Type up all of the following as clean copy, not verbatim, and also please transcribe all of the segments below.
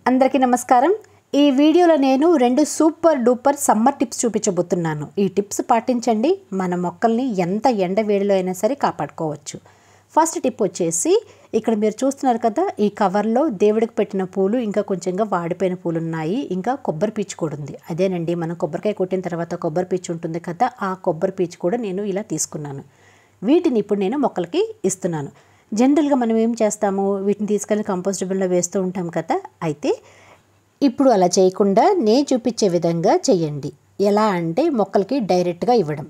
అందరికీ నమస్కారం। ఈ వీడియోలో నేను రెండు సూపర్ డూపర్ సమ్మర్ టిప్స్ చూపించబోతున్నాను। ఈ టిప్స్ పాటించండి, మన మొక్కల్ని ఎంత ఎండ వేడిలో అయినా సరే కాపాడుకోవచ్చు। ఫస్ట్ టిప్ వచ్చేసి ఇక్కడ మీరు చూస్తున్నారు కదా, ఈ కవర్లో దేవుడికి పెట్టిన పూలు ఇంకా కొంచెంగా వాడిపోయిన పూలు ఉన్నాయి, ఇంకా కొబ్బరి పీచు కూడా ఉంది। అదేనండి, మనం కొబ్బరికాయ కొట్టిన తర్వాత కొబ్బరి పీచు ఉంటుంది కదా, ఆ కొబ్బరి పీచు కూడా నేను ఇలా తీసుకున్నాను। వీటిని ఇప్పుడు నేను మొక్కలకి ఇస్తున్నాను। జనరల్గా మనం ఏం చేస్తాము, వీటిని తీసుకెళ్ళి కంపోస్ట్ బిన్లో వేస్తూ ఉంటాం కదా, అయితే ఇప్పుడు అలా చేయకుండా నేను చూపించే విధంగా చేయండి। ఎలా అంటే మొక్కలకి డైరెక్ట్గా ఇవ్వడం।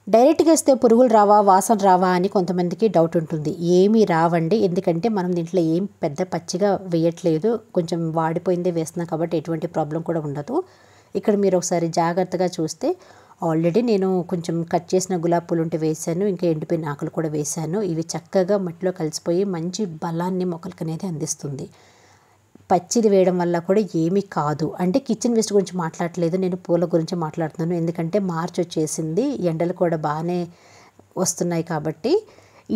డైరెక్ట్గా ఇస్తే పురుగులు రావా, వాసన రావా అని కొంతమందికి డౌట్ ఉంటుంది। ఏమీ రావండి, ఎందుకంటే మనం దీంట్లో ఏం పెద్ద పచ్చిగా వేయట్లేదు, కొంచెం వాడిపోయిందే వేస్తున్నాం కాబట్టి ఎటువంటి ప్రాబ్లం కూడా ఉండదు। ఇక్కడ మీరు ఒకసారి జాగ్రత్తగా చూస్తే ఆల్రెడీ నేను కొంచెం కట్ చేసిన గులాబీ పూలు ఉంటే వేసాను, ఇంకా ఎండిపోయిన ఆకులు కూడా వేసాను। ఇవి చక్కగా మట్టిలో కలిసిపోయి మంచి బలాన్ని మొక్కలకి అనేది అందిస్తుంది। పచ్చిది వేయడం వల్ల కూడా ఏమీ కాదు, అంటే కిచెన్ వేస్ట్ గురించి మాట్లాడట్లేదు, నేను పూల గురించి మాట్లాడుతున్నాను। ఎందుకంటే మార్చి వచ్చేసింది, ఎండలు కూడా బాగానే వస్తున్నాయి కాబట్టి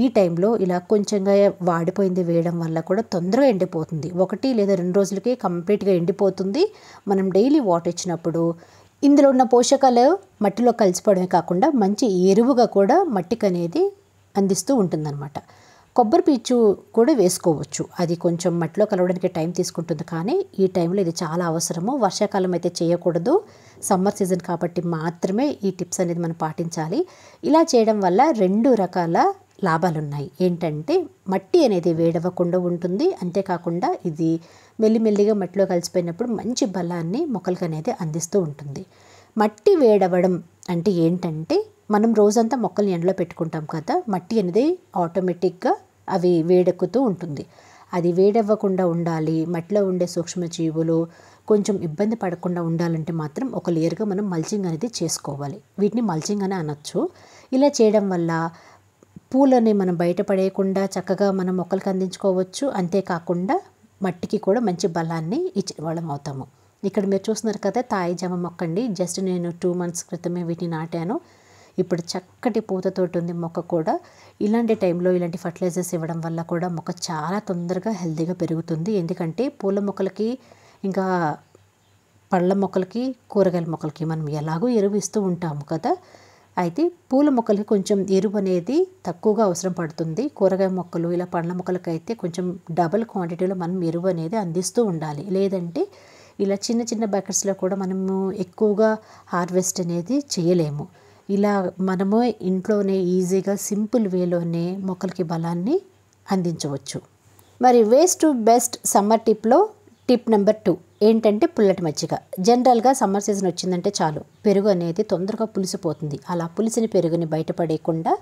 ఈ టైంలో ఇలా కొంచెంగా వాడిపోయింది వేయడం వల్ల కూడా తొందరగా ఎండిపోతుంది। 1 లేదా 2 రోజులకి కంప్లీట్గా ఎండిపోతుంది। మనం డైలీ వాటర్ ఇచ్చినప్పుడు ఇందులో ఉన్న పోషకాలు మట్టిలో కలిసిపోవడమే కాకుండా మంచి ఎరువుగా కూడా మట్టికి అనేది అందిస్తూ ఉంటుందన్నమాట। కొబ్బరి పీచు కూడా వేసుకోవచ్చు, అది కొంచెం మట్టిలో కలవడానికి టైం తీసుకుంటుంది, కానీ ఈ టైంలో ఇది చాలా అవసరము। వర్షాకాలం అయితే చేయకూడదు, సమ్మర్ సీజన్ కాబట్టి మాత్రమే ఈ టిప్స్ అనేది మనం పాటించాలి। ఇలా చేయడం వల్ల 2 రకాల లాభాలు ఉన్నాయి। ఏంటంటే మట్టి అనేది వేడవ్వకుండా ఉంటుంది, అంతేకాకుండా ఇది మెల్లిమెల్లిగా మట్టిలో కలిసిపోయినప్పుడు మంచి బలాన్ని మొక్కలకి అనేది అందిస్తూ ఉంటుంది। మట్టి వేడవడం అంటే ఏంటంటే, మనం రోజంతా మొక్కల్ని ఎండలో పెట్టుకుంటాం కదా, మట్టి అనేది ఆటోమేటిక్గా అవి వేడెక్కుతూ ఉంటుంది। అది వేడవ్వకుండా ఉండాలి, మట్టిలో ఉండే సూక్ష్మజీవులు కొంచెం ఇబ్బంది పడకుండా ఉండాలంటే మాత్రం ఒక లేయర్గా మనం మల్చింగ్ అనేది చేసుకోవాలి। వీటిని మల్చింగ్ అని అనొచ్చు। ఇలా చేయడం వల్ల పూలని మనం బయటపడేయకుండా చక్కగా మనం మొక్కలకి అందించుకోవచ్చు, అంతేకాకుండా మట్టికి కూడా మంచి బలాన్ని ఇచ్చే వాళ్ళం అవుతాము। ఇక్కడ మీరు చూస్తున్నారు కదా, తాయి జామ మొక్క అండి, జస్ట్ నేను 2 months క్రితమే వీటిని నాటాను। ఇప్పుడు చక్కటి పూతతోటి ఉంది మొక్క కూడా। ఇలాంటి టైంలో ఇలాంటి ఫర్టిలైజర్స్ ఇవ్వడం వల్ల కూడా మొక్క చాలా తొందరగా హెల్తీగా పెరుగుతుంది। ఎందుకంటే పూల మొక్కలకి ఇంకా పళ్ళ మొక్కలకి కూరగాయల మొక్కలకి మనం ఎలాగో ఎరువు ఇస్తూ ఉంటాము కదా, అయితే పూల మొక్కలకి కొంచెం ఎరువు అనేది తక్కువగా అవసరం పడుతుంది। కూరగాయ మొక్కలు ఇలా పండ్ల మొక్కలకి అయితే కొంచెం డబుల్ క్వాంటిటీలో మనం ఎరువు అనేది అందిస్తూ ఉండాలి, లేదంటే ఇలా చిన్న చిన్న బకెట్స్లో కూడా మనము ఎక్కువగా హార్వెస్ట్ అనేది చేయలేము। ఇలా మనము ఇంట్లోనే ఈజీగా సింపుల్ వేలోనే మొక్కలకి బలాన్ని అందించవచ్చు। మరి వేస్ట్ టు బెస్ట్ సమ్మర్ టిప్లో టిప్ నెంబర్ 2 ఏంటంటే పుల్లటి మజ్జిగ। జనరల్గా సమ్మర్ సీజన్ వచ్చిందంటే చాలు, పెరుగు అనేది తొందరగా పులిసిపోతుంది। అలా పులిసిన పెరుగుని బయటపడేయకుండా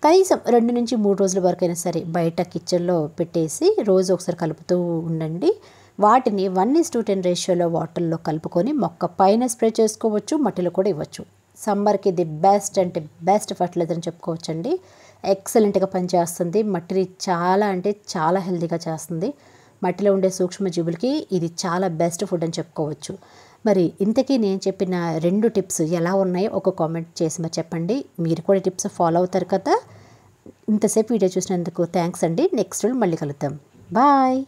కనీసం 2 నుంచి 3 రోజుల వరకైనా సరే బయట కిచెన్లో పెట్టేసి రోజు ఒకసారి కలుపుతూ ఉండండి। వాటిని 1:10 రేషియోలో వాటర్లో కలుపుకొని మొక్క పైన స్ప్రే చేసుకోవచ్చు, మట్టిలో కూడా ఇవ్వచ్చు। సమ్మర్కి ఇది బెస్ట్ అంటే బెస్ట్ ఫర్టిలైజర్ అని చెప్పుకోవచ్చండి। ఎక్సలెంట్గా పనిచేస్తుంది, మట్టిని చాలా అంటే చాలా హెల్తీగా చేస్తుంది। మట్టిలో ఉండే సూక్ష్మజీవులకి ఇది చాలా బెస్ట్ ఫుడ్ అని చెప్పుకోవచ్చు। మరి ఇంతకీ నేను చెప్పిన 2 టిప్స్ ఎలా ఉన్నాయో ఒక కామెంట్ చేసి మరి చెప్పండి। మీరు కూడా టిప్స్ ఫాలో అవుతారు కదా। ఇంతసేపు వీడియో చూసినందుకు థ్యాంక్స్ అండి। నెక్స్ట్ మళ్ళీ కలుద్దాం, బాయ్।